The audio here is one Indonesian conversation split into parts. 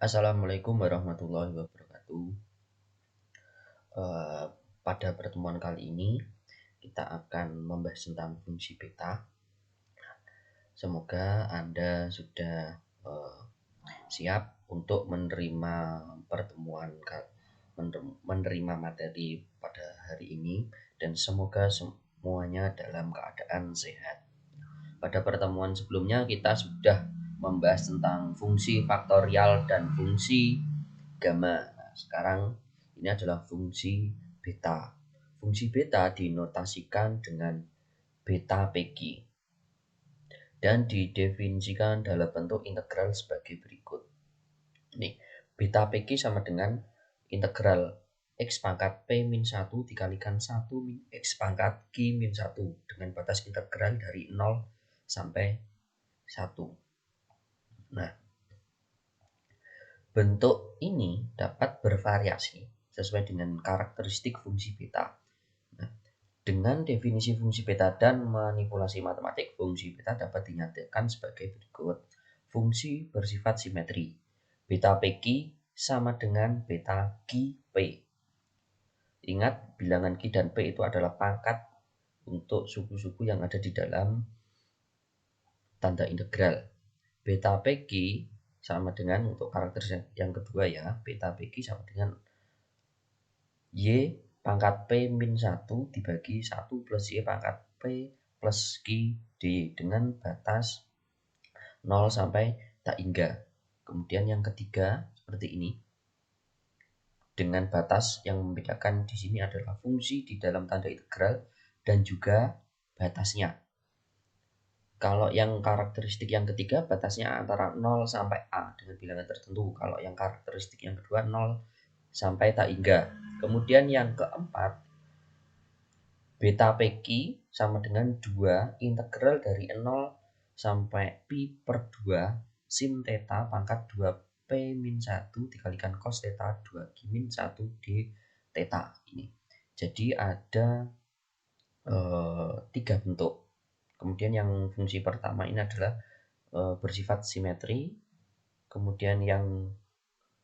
Assalamualaikum warahmatullahi wabarakatuh. Eh, Pada pertemuan kali ini kita akan membahas tentang fungsi beta. Semoga Anda sudah siap untuk menerima menerima materi pada hari ini, dan semoga semuanya dalam keadaan sehat. Pada pertemuan sebelumnya kita sudah membahas tentang fungsi faktorial dan fungsi gamma. Nah, sekarang ini adalah fungsi beta. Fungsi beta dinotasikan dengan beta PQ dan didefinisikan dalam bentuk integral sebagai berikut. Nih, beta PQ sama dengan integral x pangkat p min 1 dikalikan 1 min x pangkat q min 1 dengan batas integral dari 0 sampai 1. Nah, bentuk ini dapat bervariasi sesuai dengan karakteristik fungsi beta. Nah, dengan definisi fungsi beta dan manipulasi matematik, fungsi beta dapat dinyatakan sebagai berikut. Fungsi bersifat simetri. Beta PQ sama dengan beta QP. Ingat, bilangan Q dan P itu adalah pangkat untuk suku-suku yang ada di dalam tanda integral. Beta PQ sama dengan, untuk karakter yang kedua ya, beta PQ sama dengan Y pangkat P min 1 dibagi 1 plus Y pangkat P plus Q D dengan batas 0 sampai tak hingga. Kemudian yang ketiga seperti ini. Dengan batas yang membedakan di sini adalah fungsi di dalam tanda integral dan juga batasnya. Kalau yang karakteristik yang ketiga batasnya antara 0 sampai A dengan bilangan tertentu. Kalau yang karakteristik yang kedua 0 sampai tak hingga. Kemudian yang keempat, beta PQ sama dengan 2 integral dari 0 sampai pi per 2 sin theta pangkat 2 p min 1 dikalikan cos theta 2 q min 1 d theta ini. Jadi ada 3 bentuk. Kemudian yang fungsi pertama ini adalah bersifat simetri. Kemudian yang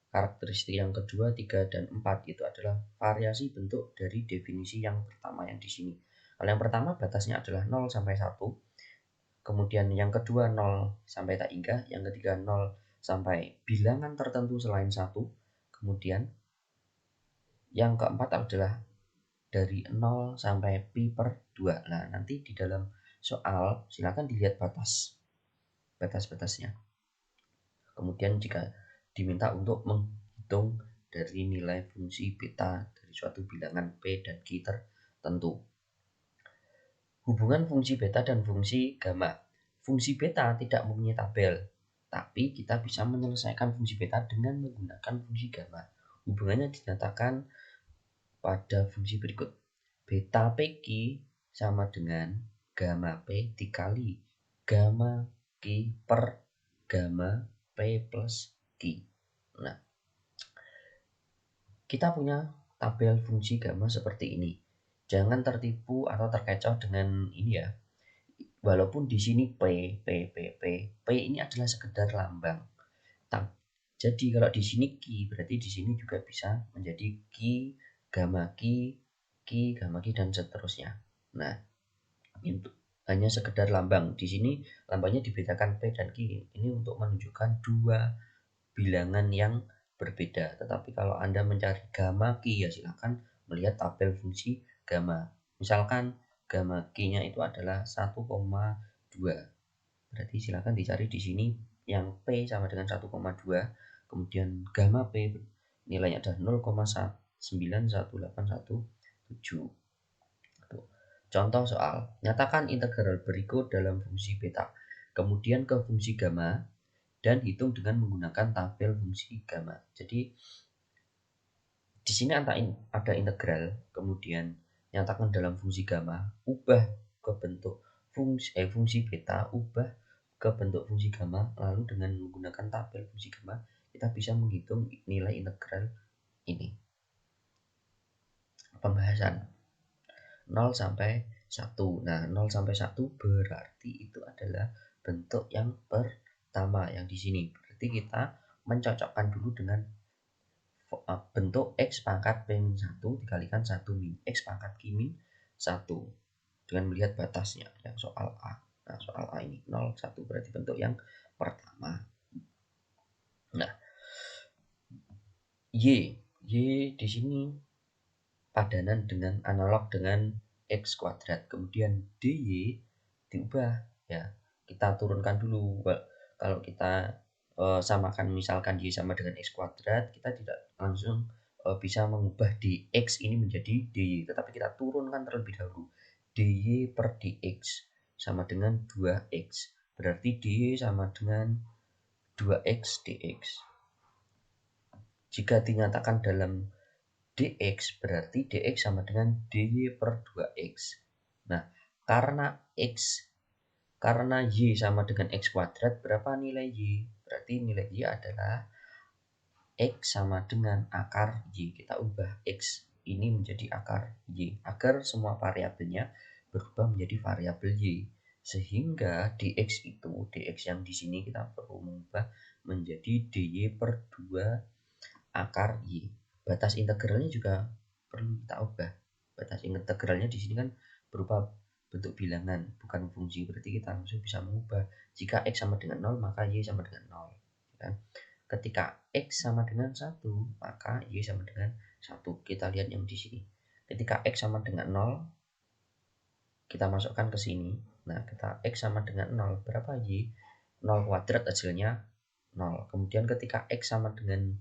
karakteristik yang kedua, 3 dan 4 itu adalah variasi bentuk dari definisi yang pertama yang di sini. Kalau yang pertama batasnya adalah 0 sampai 1. Kemudian yang kedua 0 sampai tak hingga, yang ketiga 0 sampai bilangan tertentu selain 1. Kemudian yang keempat adalah dari 0 sampai pi per 2. Nah, nanti di dalam soal silakan dilihat batas-batasnya. Kemudian jika diminta untuk menghitung dari nilai fungsi beta dari suatu bilangan P dan Q tertentu. Hubungan fungsi beta dan fungsi gamma. Fungsi beta tidak mempunyai tabel, tapi kita bisa menyelesaikan fungsi beta dengan menggunakan fungsi gamma. Hubungannya dinyatakan pada fungsi berikut. Beta PQ sama dengan gamma P dikali gamma Q per gamma P plus Q. Nah, kita punya tabel fungsi gamma seperti ini. Jangan tertipu atau terkecoh dengan ini ya. Walaupun di sini P ini adalah sekedar lambang. Jadi kalau di sini Q, berarti di sini juga bisa menjadi Q, gamma Q, gamma Q dan seterusnya. Nah, itu hanya sekedar lambang. Di sini lambangnya dibedakan P dan Q. Ini untuk menunjukkan dua bilangan yang berbeda. Tetapi kalau Anda mencari gamma Q, ya silakan melihat tabel fungsi gamma. Misalkan gamma Q-nya itu adalah 1,2. Berarti silakan dicari di sini yang P sama dengan 1,2. Kemudian gamma P nilainya adalah 0,91817. Contoh soal, nyatakan integral berikut dalam fungsi beta, kemudian ke fungsi gamma, dan hitung dengan menggunakan tabel fungsi gamma. Jadi di sini ada integral, kemudian nyatakan dalam fungsi gamma, ubah ke bentuk fungsi beta, ubah ke bentuk fungsi gamma, lalu dengan menggunakan tabel fungsi gamma kita bisa menghitung nilai integral ini. Pembahasan 0 sampai 1. Nah, 0 sampai 1 berarti itu adalah bentuk yang pertama yang di sini. Berarti kita mencocokkan dulu dengan bentuk X pangkat P-1 dikalikan 1 min X pangkat Q min 1 dengan melihat batasnya yang soal A. Nah, soal A ini 0, 1 berarti bentuk yang pertama. Nah, Y di sini padanan dengan analog dengan X kuadrat. Kemudian DY diubah ya. Kita turunkan dulu. Kalau kita samakan misalkan Y sama dengan X kuadrat, kita tidak langsung bisa mengubah dx ini menjadi dy, tetapi kita turunkan terlebih dahulu. Dy per dx sama dengan 2x, berarti dy sama dengan 2x dx. Jika dinyatakan dalam dx, berarti dx sama dengan dy per 2x. Nah, karena y sama dengan x kuadrat, berapa nilai y? Berarti nilai y adalah x sama dengan akar y. Kita ubah x ini menjadi akar y agar semua variabelnya berubah menjadi variabel y, sehingga dx yang di sini kita perlu mengubah menjadi dy per 2 akar y. Batas integralnya juga perlu kita ubah. Batas integralnya di sini kan berupa bentuk bilangan, bukan fungsi. Berarti kita langsung bisa mengubah. Jika x sama dengan 0, maka y sama dengan 0. Kan? Ketika x sama dengan 1, maka y sama dengan 1. Kita lihat yang di sini. Ketika x sama dengan 0, kita masukkan ke sini. Nah, kita x sama dengan 0, berapa y? 0 kuadrat hasilnya 0. Kemudian ketika x sama dengan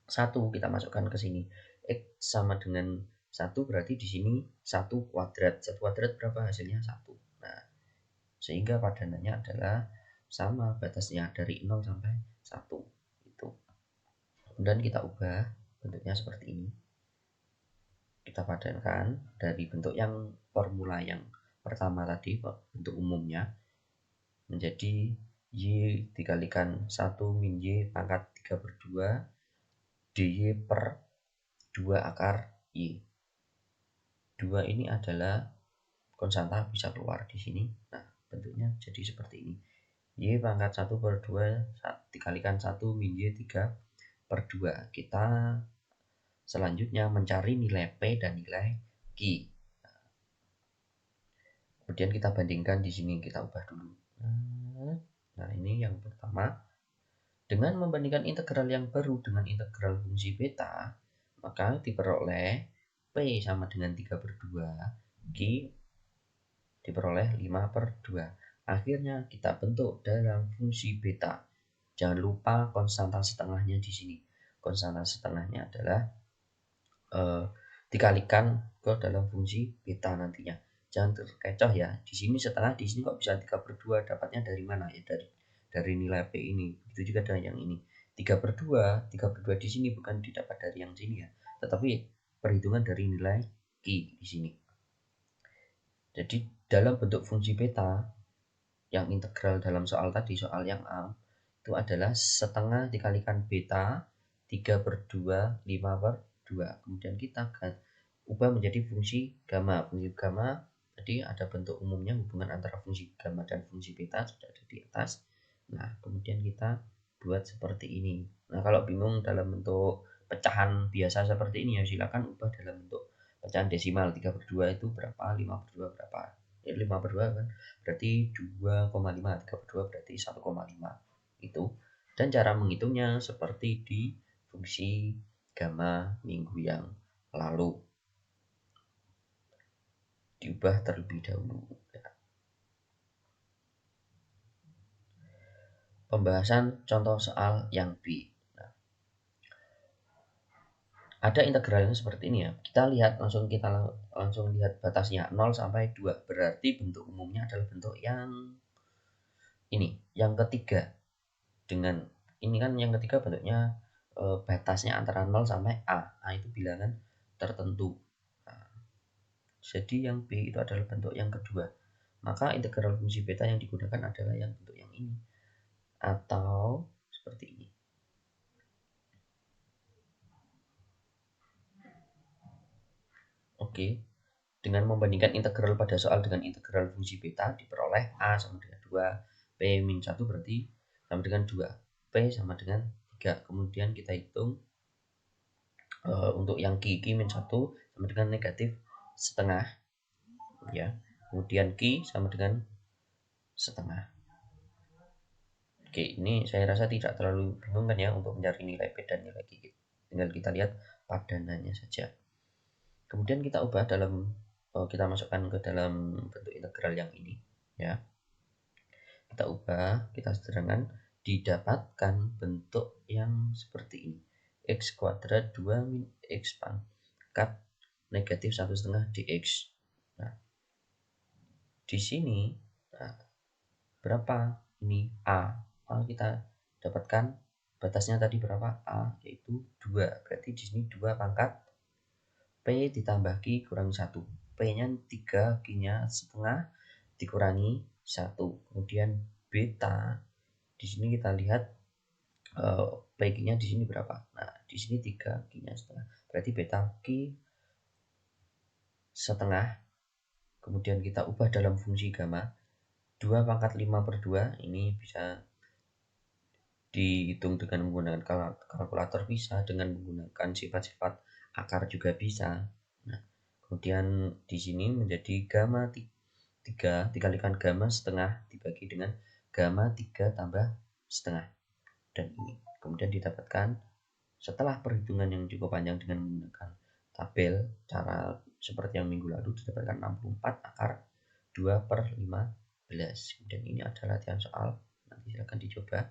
1, kita masukkan ke sini. X sama dengan 1 berarti di sini 1 kuadrat. 1 kuadrat berapa hasilnya? 1. Nah, sehingga padanannya adalah sama batasnya dari 0 sampai 1. Itu. Kemudian kita ubah bentuknya seperti ini. Kita padankan dari bentuk yang formula yang pertama tadi, bentuk umumnya, menjadi y dikalikan 1 min y pangkat 3 per 2 dy per 2 akar y. 2 ini adalah konstanta bisa keluar di sini. Nah, bentuknya jadi seperti ini. Y pangkat 1 per 2 dikalikan 1 min y 3 per 2. Kita selanjutnya mencari nilai P dan nilai Q. Kemudian kita bandingkan di sini, kita ubah dulu. Nah, ini yang pertama. Dengan membandingkan integral yang baru dengan integral fungsi beta, maka diperoleh P sama dengan 3 per 2, Q diperoleh 5 per 2. Akhirnya kita bentuk dalam fungsi beta. Jangan lupa konstanta setengahnya di sini. Konstanta setengahnya adalah dikalikan ke dalam fungsi beta nantinya. Jangan terkecoh ya. Di sini setengah, di sini kok bisa 3 per 2, dapatnya dari mana ya? Dari nilai P ini. Itu juga dengan yang ini. 3 per 2 di sini bukan didapat dari yang sini ya, tetapi perhitungan dari nilai Q di sini. Jadi dalam bentuk fungsi beta yang integral dalam soal tadi, soal yang A, itu adalah setengah dikalikan beta 3 per 2, 5 per 2. Kemudian kita akan ubah menjadi fungsi gamma. Fungsi gamma tadi ada bentuk umumnya, hubungan antara fungsi gamma dan fungsi beta sudah ada di atas. Nah, kemudian kita buat seperti ini. Nah, kalau bingung dalam bentuk pecahan biasa seperti ini ya silakan ubah dalam bentuk pecahan desimal. 3 per 2 itu berapa, 5 per 2 berapa. Ya, 5 per 2 kan berarti 2,5, 3 per 2 berarti 1,5 itu. Dan cara menghitungnya seperti di fungsi gamma minggu yang lalu. Diubah terlebih dahulu. Pembahasan contoh soal yang B. Nah, ada integralnya seperti ini ya. Kita langsung lihat batasnya 0 sampai 2. Berarti bentuk umumnya adalah bentuk yang ini, yang ketiga. Dengan ini kan yang ketiga bentuknya batasnya antara 0 sampai A. A itu bilangan tertentu. Nah, jadi yang B itu adalah bentuk yang kedua. Maka integral fungsi beta yang digunakan adalah yang bentuk yang ini. Atau seperti ini. Oke. Dengan membandingkan integral pada soal dengan integral fungsi beta, diperoleh A sama dengan 2, P min 1 berarti sama dengan 2, P sama dengan 3. Kemudian kita hitung untuk yang Q min 1 sama dengan negatif setengah, ya. Kemudian Q sama dengan setengah. Oke, ini saya rasa tidak terlalu bingung kan ya untuk mencari nilai P dan nilai Q. Tinggal kita lihat padanannya saja. Kemudian kita ubah dalam, kita masukkan ke dalam bentuk integral yang ini, ya. Kita ubah, kita sederhanakan, didapatkan bentuk yang seperti ini. X kuadrat 2 min X pangkat negatif 1/2 dx. Nah, di sini, nah, berapa ini A? A kita dapatkan batasnya tadi berapa? A yaitu 2. Berarti di sini 2 pangkat P ditambah Q kurang 1. P-nya 3, Q-nya setengah dikurangi 1. Kemudian beta di sini kita lihat P-nya di sini berapa? Nah, di sini 3, Q-nya setengah. Berarti beta Q setengah. Kemudian kita ubah dalam fungsi gamma. 2 pangkat 5/2 ini bisa dihitung dengan menggunakan kalkulator, bisa dengan menggunakan sifat-sifat akar juga bisa. Nah, kemudian di sini menjadi gamma 3 dikalikan gamma setengah dibagi dengan gamma 3 tambah setengah. Dan ini kemudian didapatkan setelah perhitungan yang cukup panjang dengan menggunakan tabel cara seperti yang minggu lalu, didapatkan 64 akar 2/15. Kemudian ini adalah latihan soal, nanti silahkan dicoba.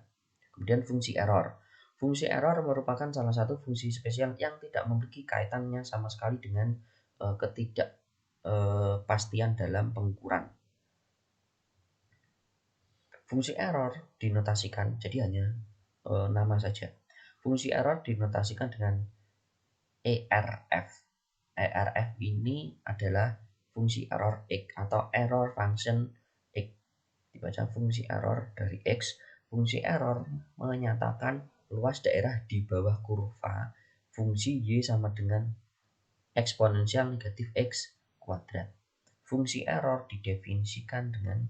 Kemudian fungsi error. Fungsi error merupakan salah satu fungsi spesial yang tidak memiliki kaitannya sama sekali dengan ketidakpastian dalam pengukuran. Fungsi error dinotasikan, jadi hanya nama saja. Fungsi error dinotasikan dengan ERF. ERF ini adalah fungsi error X atau error function X. Dibaca fungsi error dari X. Fungsi error menyatakan luas daerah di bawah kurva fungsi Y sama dengan eksponensial negatif X kuadrat. Fungsi error didefinisikan dengan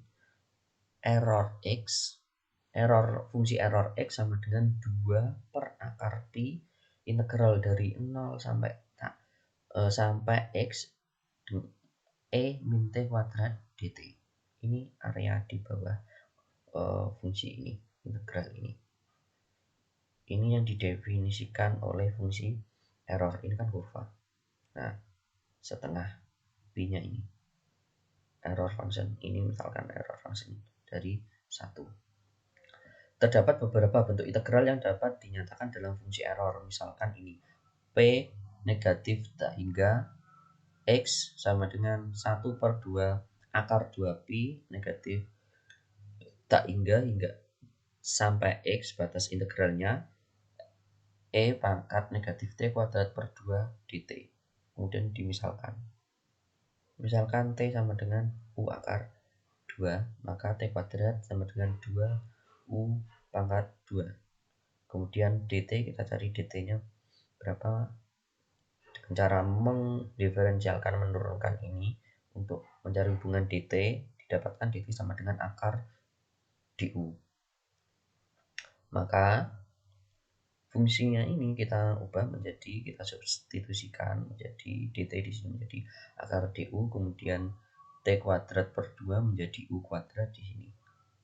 error X. Fungsi error X sama dengan 2 per akar pi integral dari 0 sampai X E min T kuadrat dt. Ini area di bawah fungsi ini, integral ini. Ini yang didefinisikan oleh fungsi error, ini kan kurva. Nah, setengah pi-nya ini error function, ini misalkan error function dari 1. Terdapat beberapa bentuk integral yang dapat dinyatakan dalam fungsi error, misalkan ini P negatif tak hingga X sama dengan 1/2 akar 2pi negatif tak hingga sampai X batas integralnya E pangkat negatif T kuadrat per 2 dt. Kemudian dimisalkan. Misalkan T sama dengan U akar 2, maka T kuadrat sama dengan 2U pangkat 2. Kemudian dt, kita cari dt-nya berapa. Dengan cara mendiferensialkan, menurunkan ini untuk mencari hubungan dt, didapatkan dt sama dengan akar du. Maka fungsinya ini kita ubah menjadi, kita substitusikan menjadi dt di sini menjadi akar du, kemudian t kuadrat per 2 menjadi u kuadrat di sini.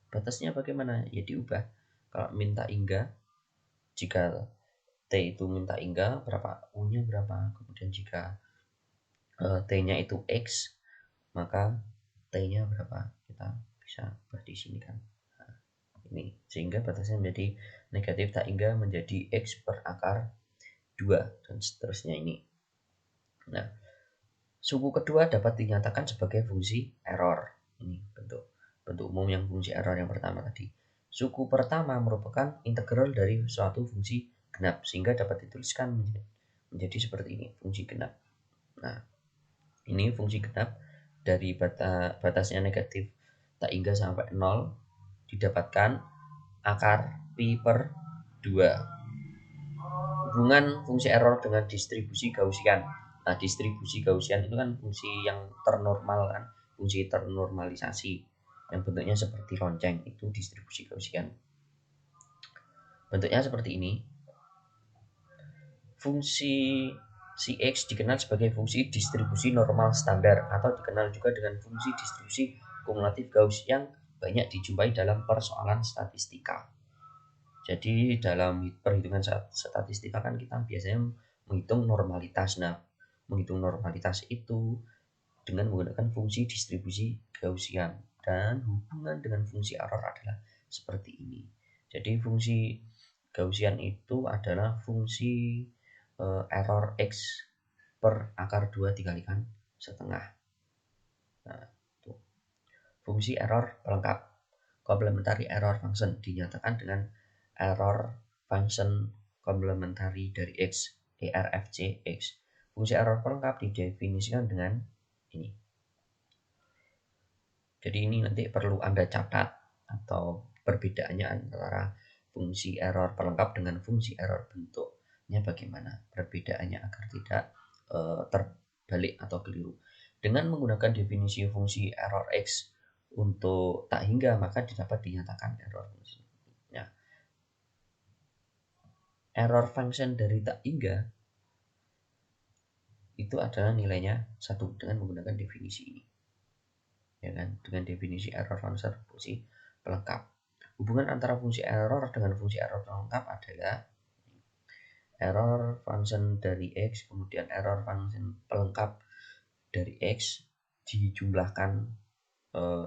Batasnya bagaimana? Ya diubah. Kalau minta hingga, jika t itu minta hingga berapa, u-nya berapa. Kemudian jika t-nya itu x, maka t-nya berapa. Kita bisa ubah di sini kan. Ini sehingga batasnya menjadi negatif tak hingga menjadi X per akar 2 dan seterusnya ini. Nah, suku kedua dapat dinyatakan sebagai fungsi error. Ini bentuk umum yang fungsi error yang pertama tadi. Suku pertama merupakan integral dari suatu fungsi genap sehingga dapat dituliskan menjadi seperti ini, fungsi genap. Nah, ini fungsi genap dari batasnya negatif tak hingga sampai 0 didapatkan akar pi per 2. Hubungan fungsi error dengan distribusi Gaussian. Nah, distribusi Gaussian itu kan fungsi yang ternormal kan, fungsi ternormalisasi yang bentuknya seperti lonceng, itu distribusi Gaussian. Bentuknya seperti ini. Fungsi si X dikenal sebagai fungsi distribusi normal standar atau dikenal juga dengan fungsi distribusi kumulatif Gauss yang banyak dijumpai dalam persoalan statistika. Jadi dalam perhitungan statistika kan kita biasanya menghitung normalitas. Nah, menghitung normalitas itu dengan menggunakan fungsi distribusi Gaussian, dan hubungan dengan fungsi error adalah seperti ini. Jadi fungsi Gaussian itu adalah fungsi error X per akar 2 dikalikan setengah. Nah, itu. Fungsi error pelengkap. Complementary error function dinyatakan dengan error function complementary dari X, ERFC X. Fungsi error pelengkap didefinisikan dengan ini. Jadi ini nanti perlu Anda catat atau perbedaannya antara fungsi error pelengkap dengan fungsi error bentuknya bagaimana perbedaannya agar tidak terbalik atau keliru. Dengan menggunakan definisi fungsi error X untuk tak hingga, maka dapat dinyatakan error function. Ya. Error function dari tak hingga itu adalah nilainya 1 dengan menggunakan definisi ini. Ya kan? Dengan definisi error function fungsi pelengkap. Hubungan antara fungsi error dengan fungsi error pelengkap adalah error function dari X kemudian error function pelengkap dari X dijumlahkan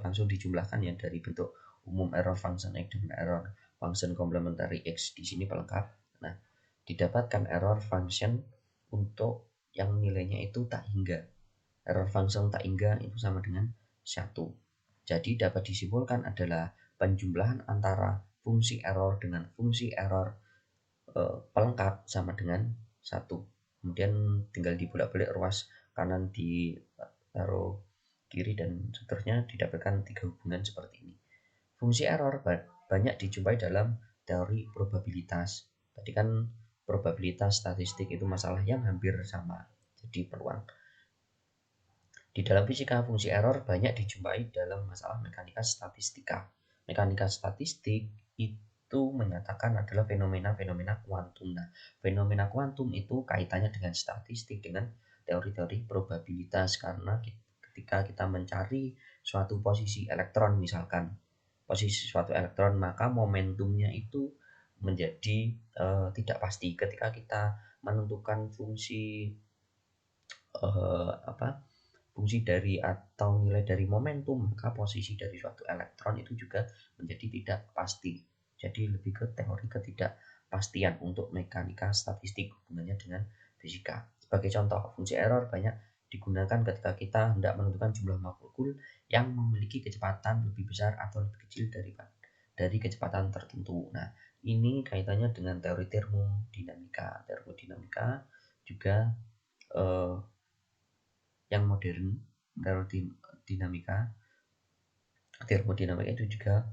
langsung dijumlahkan ya dari bentuk umum error function X dengan error function complementary X di sini pelengkap. Nah, didapatkan error function untuk yang nilainya itu tak hingga. Error function tak hingga itu sama dengan 1. Jadi dapat disimpulkan adalah penjumlahan antara fungsi error dengan fungsi error pelengkap sama dengan 1. Kemudian tinggal dibolak-balik ruas kanan ditaruh kiri dan seterusnya, didapatkan 3 hubungan seperti ini. Fungsi error banyak dijumpai dalam teori probabilitas. Tadi kan probabilitas statistik itu masalah yang hampir sama, jadi peluang. Di dalam fisika, fungsi error banyak dijumpai dalam masalah mekanika statistika. Mekanika statistik itu menyatakan adalah fenomena-fenomena kuantum. Nah, fenomena kuantum itu kaitannya dengan statistik, dengan teori-teori probabilitas, karena ketika kita mencari suatu posisi elektron, misalkan posisi suatu elektron, maka momentumnya itu menjadi tidak pasti. Ketika kita menentukan fungsi fungsi dari atau nilai dari momentum, maka posisi dari suatu elektron itu juga menjadi tidak pasti. Jadi lebih ke teori ketidakpastian untuk mekanika statistik hubungannya dengan fisika. Sebagai contoh, fungsi error banyak digunakan ketika kita hendak menentukan jumlah molekul yang memiliki kecepatan lebih besar atau lebih kecil dari kecepatan tertentu. Nah, ini kaitannya dengan teori termodinamika. Termodinamika juga yang modern, termodinamika itu juga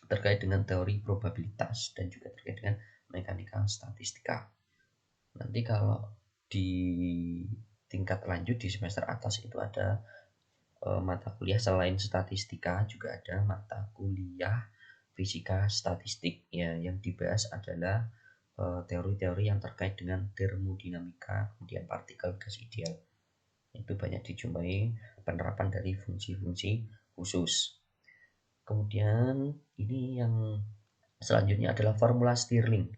terkait dengan teori probabilitas dan juga terkait dengan mekanika statistika. Nanti kalau di tingkat lanjut di semester atas itu ada mata kuliah selain statistika, juga ada mata kuliah fisika statistik ya, yang dibahas adalah teori-teori yang terkait dengan termodinamika, kemudian partikel gas ideal. Itu banyak dijumpai penerapan dari fungsi-fungsi khusus. Kemudian ini yang selanjutnya adalah formula Stirling.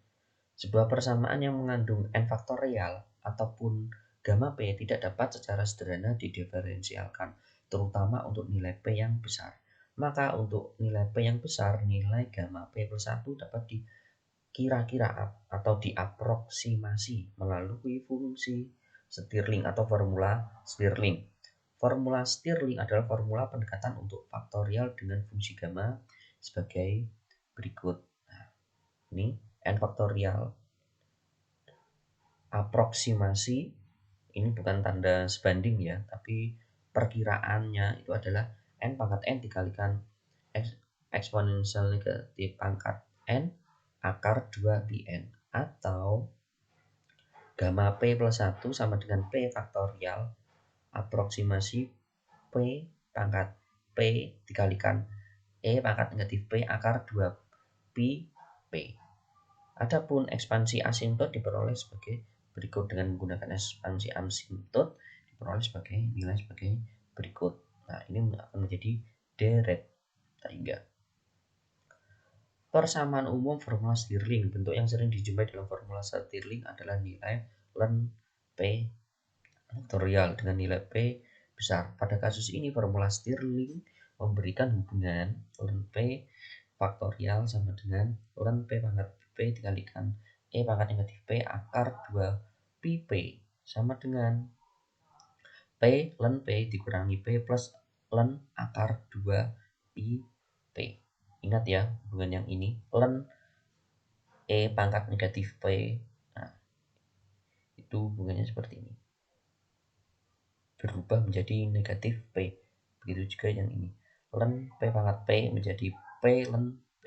Sebuah persamaan yang mengandung n faktorial ataupun gamma p tidak dapat secara sederhana didiferensialkan, terutama untuk nilai p yang besar. Maka untuk nilai p yang besar, nilai gamma p plus 1 dapat dikira-kira atau diaproksimasi melalui fungsi Stirling atau formula Stirling. Formula Stirling adalah formula pendekatan untuk faktorial dengan fungsi gamma sebagai berikut. Nah, ini n faktorial aproksimasi, ini bukan tanda sebanding ya, tapi perkiraannya itu adalah n pangkat n dikalikan eksponensial negatif pangkat n akar 2 pi n, atau gamma p plus 1 sama dengan p faktorial aproksimasi p pangkat p dikalikan e pangkat negatif p akar 2 pi p. Adapun ekspansi asimtot diperoleh sebagai berikut. Dengan menggunakan ekspansi asimtot diperoleh sebagai nilai sebagai berikut. Nah, ini akan menjadi deret tangga. Persamaan umum formula Stirling. Bentuk yang sering dijumpai dalam formula Stirling adalah nilai ln P faktorial dengan nilai P besar. Pada kasus ini formula Stirling memberikan hubungan ln P faktorial sama dengan ln P pangkat P dikalikan E pangkat negatif P akar 2 pi P sama dengan P ln P dikurangi P plus ln akar 2 pi P. Ingat ya hubungan yang ini, ln E pangkat negatif P. Nah, itu hubungannya seperti ini, berubah menjadi negatif P. Begitu juga yang ini, ln P pangkat P menjadi P ln P.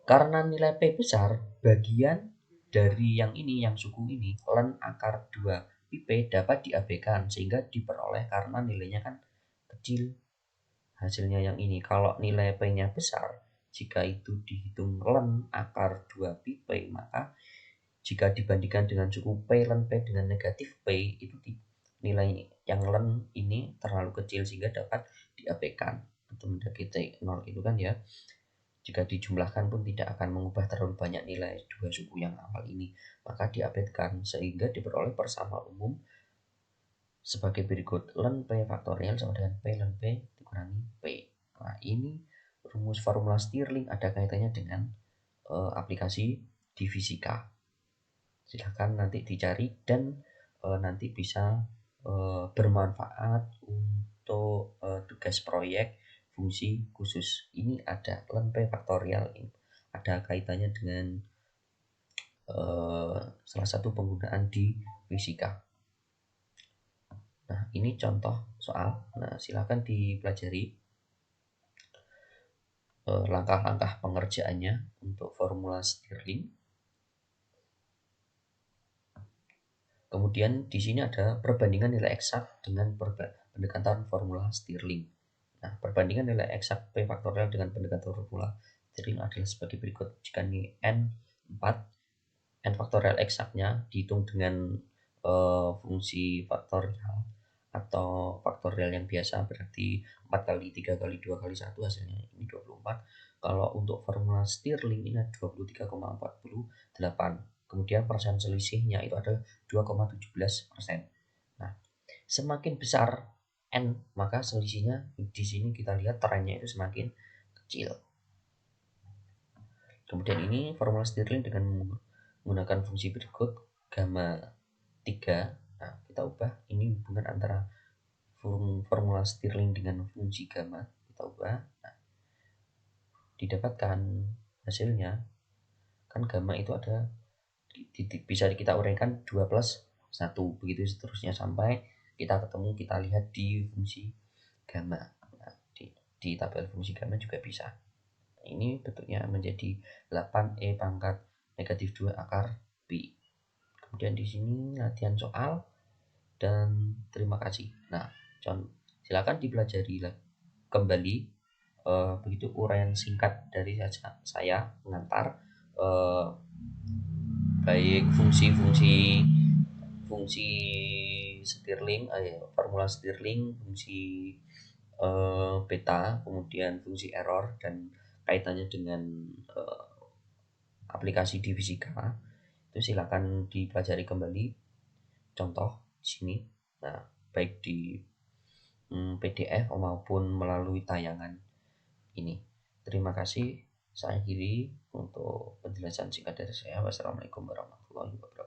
Karena nilai P besar, bagian dari yang ini, yang suku ini, ln akar 2 pi P dapat diabaikan sehingga diperoleh karena nilainya kan kecil. Hasilnya yang ini, kalau nilai P-nya besar, jika itu dihitung ln akar 2 pi P, maka jika dibandingkan dengan suku P ln P dengan negatif P, itu nilai yang ln ini terlalu kecil sehingga dapat diabaikan atau mendekati titik 0 itu kan ya. Jika dijumlahkan pun tidak akan mengubah terlalu banyak nilai dua suku yang awal ini, maka diabaikan sehingga diperoleh persamaan umum sebagai berikut. Ln P faktorial sama dengan P ln P dikurangi P. Nah, ini rumus formula Stirling ada kaitannya dengan aplikasi di fisika. Silahkan nanti dicari dan nanti bisa bermanfaat untuk tugas proyek fungsi khusus. Ini ada ln P faktorial, ini ada kaitannya dengan salah satu penggunaan di fisika. Nah, ini contoh soal. Nah, silakan dipelajari langkah-langkah pengerjaannya untuk formula Stirling. Kemudian di sini ada perbandingan nilai eksak dengan pendekatan formula Stirling. Nah, perbandingan nilai eksak P faktorial dengan pendekatan formula Stirling adalah sebagai berikut. Jika ini N4, N faktorial eksaknya dihitung dengan fungsi faktorial atau faktorial yang biasa, berarti 4 kali 3 kali 2 kali 1 hasilnya ini 24. Kalau untuk formula Stirling ini 23,48. Kemudian persen selisihnya itu adalah 2,17%. Nah, semakin besar N, maka selisihnya di sini kita lihat trennya itu semakin kecil. Kemudian ini formula Stirling dengan menggunakan fungsi berikut, gamma 3. Nah, kita ubah ini hubungan antara formula Stirling dengan fungsi gamma, kita ubah. Nah, didapatkan hasilnya kan gamma itu ada bisa kita uraikan 2 plus 1, begitu seterusnya sampai kita ketemu, kita lihat di fungsi gamma. Nah, di tabel fungsi gamma juga bisa. Ini bentuknya menjadi 8E pangkat negatif 2 akar pi. Kemudian di sini latihan soal dan terima kasih. Nah, silakan dipelajari kembali begitu uraian singkat dari saya pengantar baik fungsi Stirling, formula Stirling, fungsi beta, kemudian fungsi error dan kaitannya dengan aplikasi di fisika. Itu silakan dipelajari kembali contoh di sini. Nah, baik di PDF maupun melalui tayangan ini. Terima kasih. Saya akhiri untuk penjelasan singkat dari saya. Wassalamualaikum warahmatullahi wabarakatuh.